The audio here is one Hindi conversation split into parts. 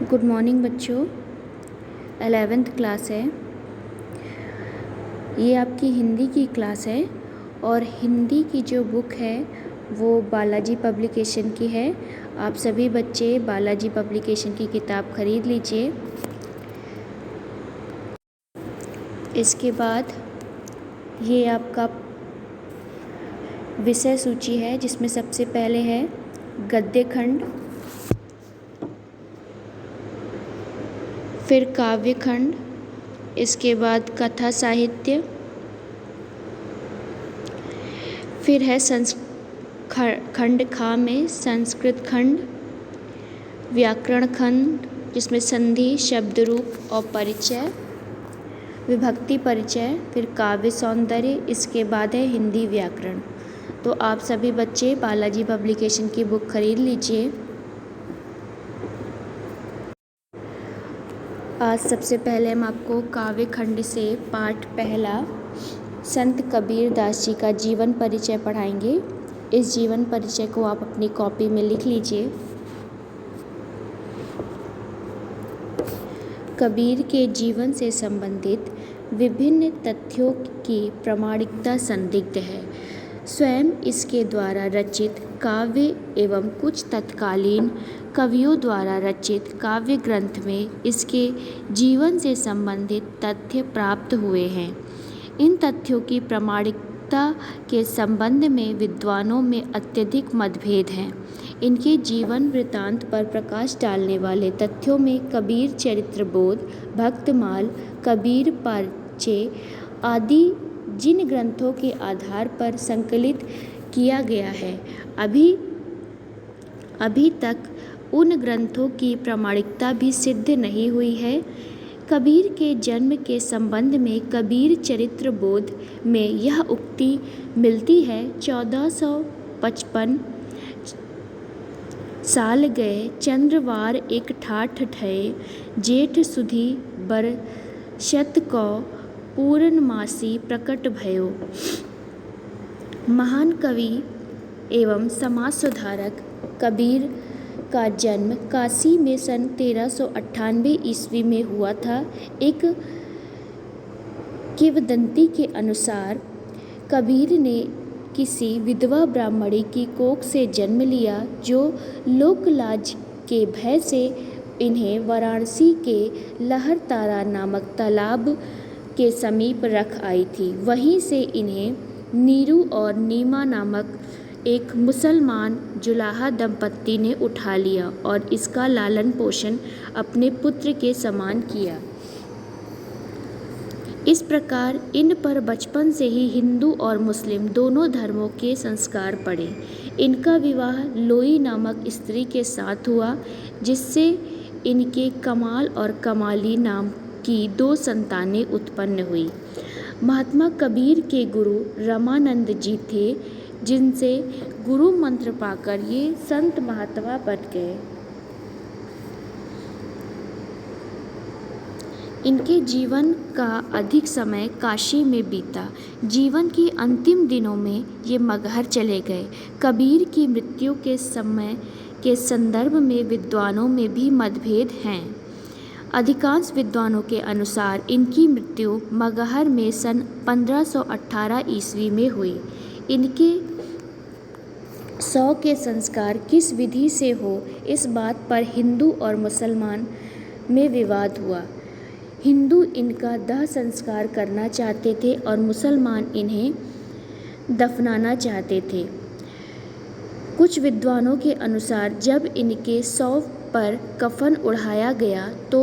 गुड मॉर्निंग बच्चों। 11th क्लास है, ये आपकी हिंदी की क्लास है और हिंदी की जो बुक है वो बालाजी पब्लिकेशन की है। आप सभी बच्चे बालाजी पब्लिकेशन की किताब खरीद लीजिए। इसके बाद ये आपका विषय सूची है जिसमें सबसे पहले है गद्य खंड, फिर काव्य खंड, इसके बाद कथा साहित्य, फिर है खंड खा में संस्कृत खंड, व्याकरण खंड जिसमें संधि, शब्द रूप और परिचय, विभक्ति परिचय, फिर काव्य सौंदर्य, इसके बाद है हिंदी व्याकरण। तो आप सभी बच्चे बालाजी पब्लिकेशन की बुक खरीद लीजिए। आज सबसे पहले हम आपको काव्य खंड से पाठ पहला संत कबीर दास जी का जीवन परिचय पढ़ाएंगे। इस जीवन परिचय को आप अपनी कॉपी में लिख लीजिए। कबीर के जीवन से संबंधित विभिन्न तथ्यों की प्रामाणिकता संदिग्ध है। स्वयं इसके द्वारा रचित काव्य एवं कुछ तत्कालीन कवियों द्वारा रचित काव्य ग्रंथ में इसके जीवन से संबंधित तथ्य प्राप्त हुए हैं। इन तथ्यों की प्रामाणिकता के संबंध में विद्वानों में अत्यधिक मतभेद हैं। इनके जीवन वृत्तांत पर प्रकाश डालने वाले तथ्यों में कबीर चरित्रबोध, भक्तमाल, कबीर परिचय आदि जिन ग्रंथों के आधार पर संकलित किया गया है, अभी तक उन ग्रंथों की प्रामाणिकता भी सिद्ध नहीं हुई है। कबीर के जन्म के संबंध में कबीर चरित्रबोध में यह उक्ति मिलती है, 1455 साल गए चंद्रवार एक ठाठ ठये, जेठ सुधी बरसत को पूर्णमासी प्रकट भयो। महान कवि एवं समाज सुधारक कबीर का जन्म काशी में सन 1398 ईस्वी में हुआ था। एक किंवदंती के अनुसार कबीर ने किसी विधवा ब्राह्मणी की कोख से जन्म लिया, जो लोकलाज के भय से इन्हें वाराणसी के लहरतारा नामक तालाब के समीप रख आई थी। वहीं से इन्हें नीरू और नीमा नामक एक मुसलमान जुलाहा दंपत्ति ने उठा लिया और इसका लालन पोषण अपने पुत्र के समान किया। इस प्रकार इन पर बचपन से ही हिंदू और मुस्लिम दोनों धर्मों के संस्कार पड़े। इनका विवाह लोई नामक स्त्री के साथ हुआ, जिससे इनके कमाल और कमाली नाम की 2 संतानें उत्पन्न हुई। महात्मा कबीर के गुरु रामानंद जी थे, जिनसे गुरु मंत्र पाकर ये संत महात्मा बन गए। इनके जीवन का अधिक समय काशी में बीता। जीवन के अंतिम दिनों में ये मगहर चले गए। कबीर की मृत्यु के समय के संदर्भ में विद्वानों में भी मतभेद हैं। अधिकांश विद्वानों के अनुसार इनकी मृत्यु मगहर में सन 1518 ईस्वी में हुई। इनके 100 के संस्कार किस विधि से हो, इस बात पर हिंदू और मुसलमान में विवाद हुआ। हिंदू इनका दाह संस्कार करना चाहते थे और मुसलमान इन्हें दफनाना चाहते थे। कुछ विद्वानों के अनुसार जब इनके 100 पर कफन उड़ाया गया तो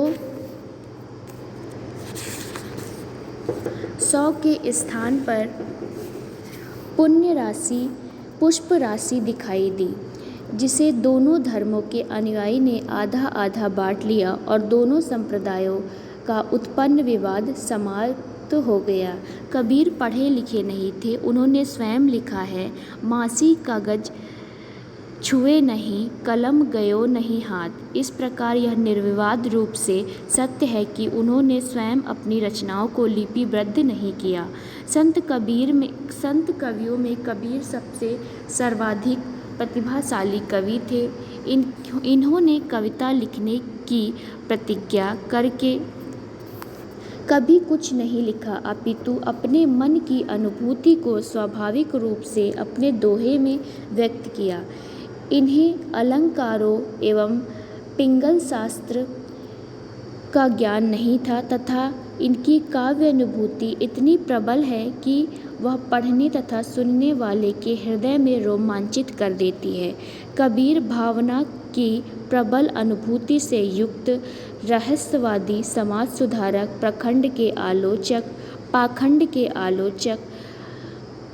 100 के स्थान पर पुष्प राशि दिखाई दी, जिसे दोनों धर्मों के अनुयायी ने आधा आधा बांट लिया और दोनों संप्रदायों का उत्पन्न विवाद समाप्त हो गया। कबीर पढ़े लिखे नहीं थे। उन्होंने स्वयं लिखा है, मासी कागज छुए नहीं, कलम गयो नहीं हाथ। इस प्रकार यह निर्विवाद रूप से सत्य है कि उन्होंने स्वयं अपनी रचनाओं को लिपिबद्ध नहीं किया। संत कवियों में कबीर सबसे सर्वाधिक प्रतिभाशाली कवि थे। इन्होंने कविता लिखने की प्रतिज्ञा करके कभी कुछ नहीं लिखा, अपितु अपने मन की अनुभूति को स्वाभाविक रूप से अपने दोहे में व्यक्त किया। इन्हें अलंकारों एवं पिंगल शास्त्र का ज्ञान नहीं था तथा इनकी काव्य अनुभूति इतनी प्रबल है कि वह पढ़ने तथा सुनने वाले के हृदय में रोमांचित कर देती है। कबीर भावना की प्रबल अनुभूति से युक्त रहस्यवादी, समाज सुधारक, प्रखंड के आलोचक, पाखंड के आलोचक,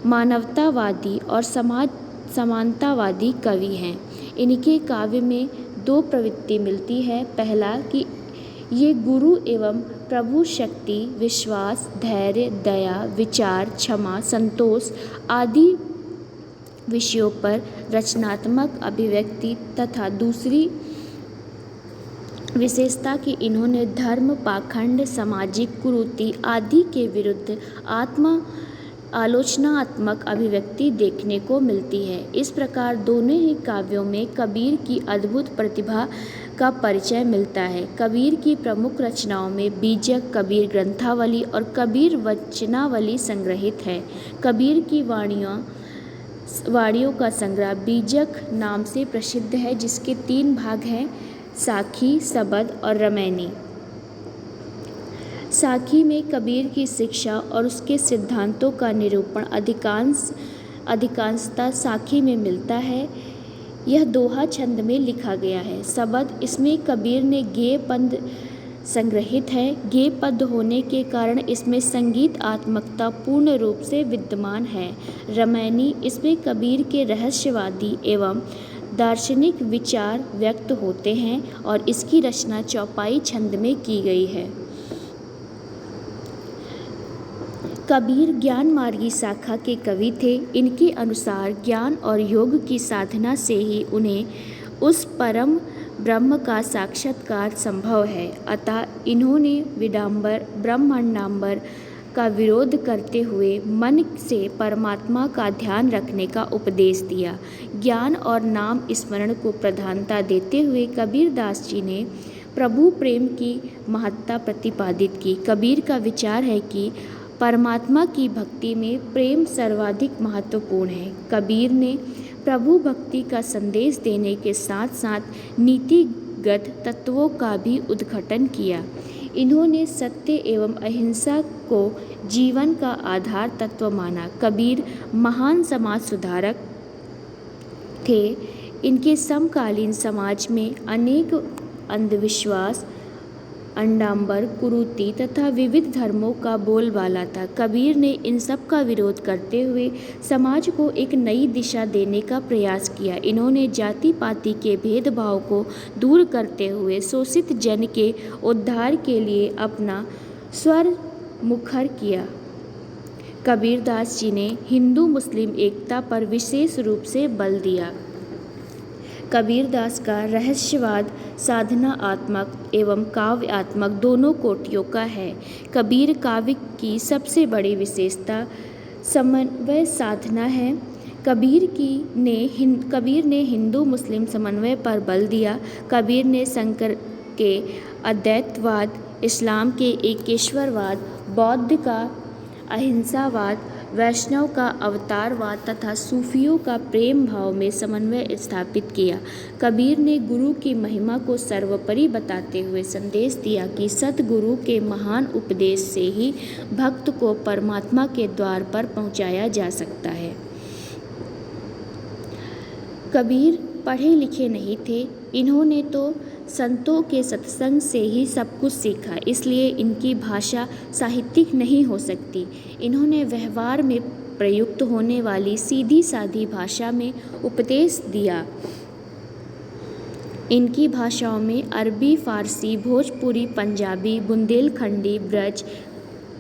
मानवतावादी और समानतावादी कवि हैं। इनके काव्य में दो प्रवृत्ति मिलती है। पहला कि ये गुरु एवं प्रभु शक्ति, विश्वास, धैर्य, दया, विचार, क्षमा, संतोष आदि विषयों पर रचनात्मक अभिव्यक्ति तथा दूसरी विशेषता कि इन्होंने धर्म, पाखंड, सामाजिक कुरीति आदि के विरुद्ध आलोचनात्मक अभिव्यक्ति देखने को मिलती है। इस प्रकार दोनों ही काव्यों में कबीर की अद्भुत प्रतिभा का परिचय मिलता है। कबीर की प्रमुख रचनाओं में बीजक, कबीर ग्रंथावली और कबीर वचनावली संग्रहित है। कबीर की वाणियों का संग्रह बीजक नाम से प्रसिद्ध है, जिसके 3 भाग हैं, साखी, सबद और रमैनी। साखी में कबीर की शिक्षा और उसके सिद्धांतों का निरूपण अधिकांशतः साखी में मिलता है। यह दोहा छंद में लिखा गया है। सबद, इसमें कबीर ने गेय पद संग्रहित है। गेय पद होने के कारण इसमें संगीतात्मकता पूर्ण रूप से विद्यमान है। रमैनी, इसमें कबीर के रहस्यवादी एवं दार्शनिक विचार व्यक्त होते हैं और इसकी रचना चौपाई छंद में की गई है। कबीर ज्ञान मार्गी शाखा के कवि थे। इनके अनुसार ज्ञान और योग की साधना से ही उन्हें उस परम ब्रह्म का साक्षात्कार संभव है। अतः इन्होंने ब्रह्मांडांबर का विरोध करते हुए मन से परमात्मा का ध्यान रखने का उपदेश दिया। ज्ञान और नाम स्मरण को प्रधानता देते हुए कबीरदास जी ने प्रभु प्रेम की महत्ता प्रतिपादित की। कबीर का विचार है कि परमात्मा की भक्ति में प्रेम सर्वाधिक महत्वपूर्ण है। कबीर ने प्रभु भक्ति का संदेश देने के साथ साथ नीतिगत तत्वों का भी उद्घाटन किया। इन्होंने सत्य एवं अहिंसा को जीवन का आधार तत्व माना। कबीर महान समाज सुधारक थे। इनके समकालीन समाज में अनेक अंधविश्वास, अंडांबर, कुरीति तथा विविध धर्मों का बोलबाला था। कबीर ने इन सब का विरोध करते हुए समाज को एक नई दिशा देने का प्रयास किया। इन्होंने जाति पाति के भेदभाव को दूर करते हुए शोषित जन के उद्धार के लिए अपना स्वर मुखर किया। कबीरदास जी ने हिंदू मुस्लिम एकता पर विशेष रूप से बल दिया। कबीरदास का रहस्यवाद साधनात्मक एवं काव्यात्मक दोनों कोटियों का है। कबीर काव्य की सबसे बड़ी विशेषता समन्वय साधना है। कबीर ने हिंदू मुस्लिम समन्वय पर बल दिया। कबीर ने शंकर के अद्वैतवाद, इस्लाम के एकेश्वरवाद, बौद्ध का अहिंसावाद, वैष्णव का अवतारवाद तथा सूफियों का प्रेम भाव में समन्वय स्थापित किया। कबीर ने गुरु की महिमा को सर्वोपरि बताते हुए संदेश दिया कि सतगुरु के महान उपदेश से ही भक्त को परमात्मा के द्वार पर पहुंचाया जा सकता है। कबीर पढ़े लिखे नहीं थे। इन्होंने तो संतों के सत्संग से ही सब कुछ सीखा, इसलिए इनकी भाषा साहित्यिक नहीं हो सकती। इन्होंने व्यवहार में प्रयुक्त होने वाली सीधी सादी भाषा में उपदेश दिया। इनकी भाषाओं में अरबी, फारसी, भोजपुरी, पंजाबी, बुंदेलखंडी, ब्रज,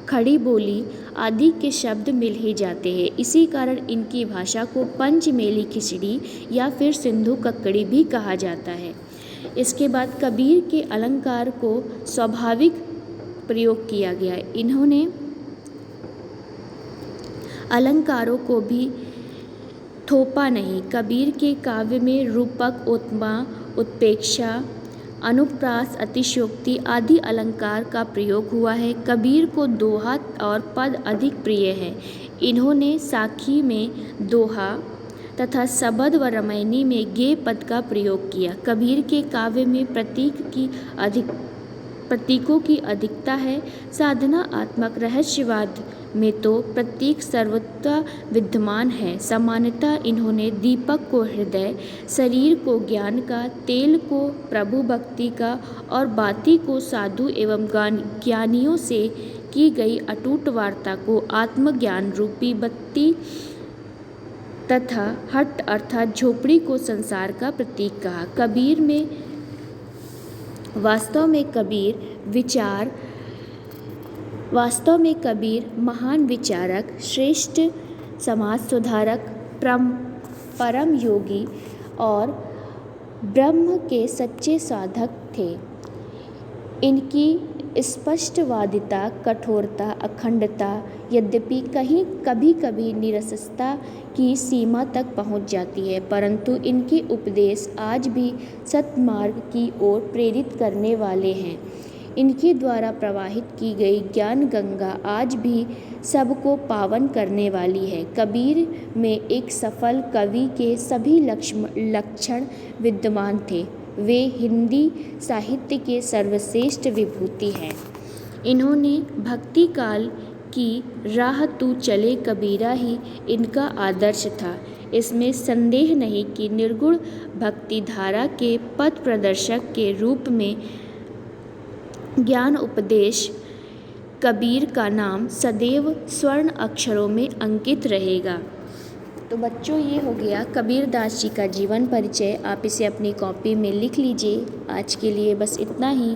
खड़ी बोली आदि के शब्द मिल ही जाते हैं। इसी कारण इनकी भाषा को पंचमेली खिचड़ी या फिर सिंधु कक्कड़ी भी कहा जाता है। इसके बाद कबीर के अलंकार को स्वाभाविक प्रयोग किया गया। इन्होंने अलंकारों को भी थोपा नहीं। कबीर के काव्य में रूपक, उपमा उत्प्रेक्षा, अनुप्रास, अतिशयोक्ति आदि अलंकार का प्रयोग हुआ है। कबीर को दोहा और पद अधिक प्रिय है। इन्होंने साखी में दोहा तथा सबद व रामायणी में गेय पद का प्रयोग किया। कबीर के काव्य में प्रतीकों की अधिकता है। साधनात्मक रहस्यवाद में तो प्रतीक सर्वथा विद्यमान है। सामान्यतः इन्होंने दीपक को हृदय, शरीर को ज्ञान का, तेल को प्रभु भक्ति का और बाती को साधु एवं ज्ञानियों से की गई अटूट वार्ता को आत्मज्ञान रूपी बत्ती तथा हट अर्थात झोपड़ी को संसार का प्रतीक कहा। वास्तव में कबीर महान विचारक, श्रेष्ठ समाज सुधारक, परम योगी और ब्रह्म के सच्चे साधक थे। इनकी स्पष्टवादिता, कठोरता, अखंडता यद्यपि कभी कभी निरसता की सीमा तक पहुंच जाती है, परंतु इनके उपदेश आज भी सत्मार्ग की ओर प्रेरित करने वाले हैं। इनके द्वारा प्रवाहित की गई ज्ञान गंगा आज भी सबको पावन करने वाली है। कबीर में एक सफल कवि के सभी लक्षण विद्यमान थे। वे हिंदी साहित्य के सर्वश्रेष्ठ विभूति हैं। इन्होंने भक्ति काल की राह तू चले कबीरा ही इनका आदर्श था। इसमें संदेह नहीं कि निर्गुण भक्ति धारा के पथ प्रदर्शक के रूप में ज्ञान उपदेश कबीर का नाम सदैव स्वर्ण अक्षरों में अंकित रहेगा। तो बच्चों, ये हो गया कबीरदास जी का जीवन परिचय। आप इसे अपनी कॉपी में लिख लीजिए। आज के लिए बस इतना ही।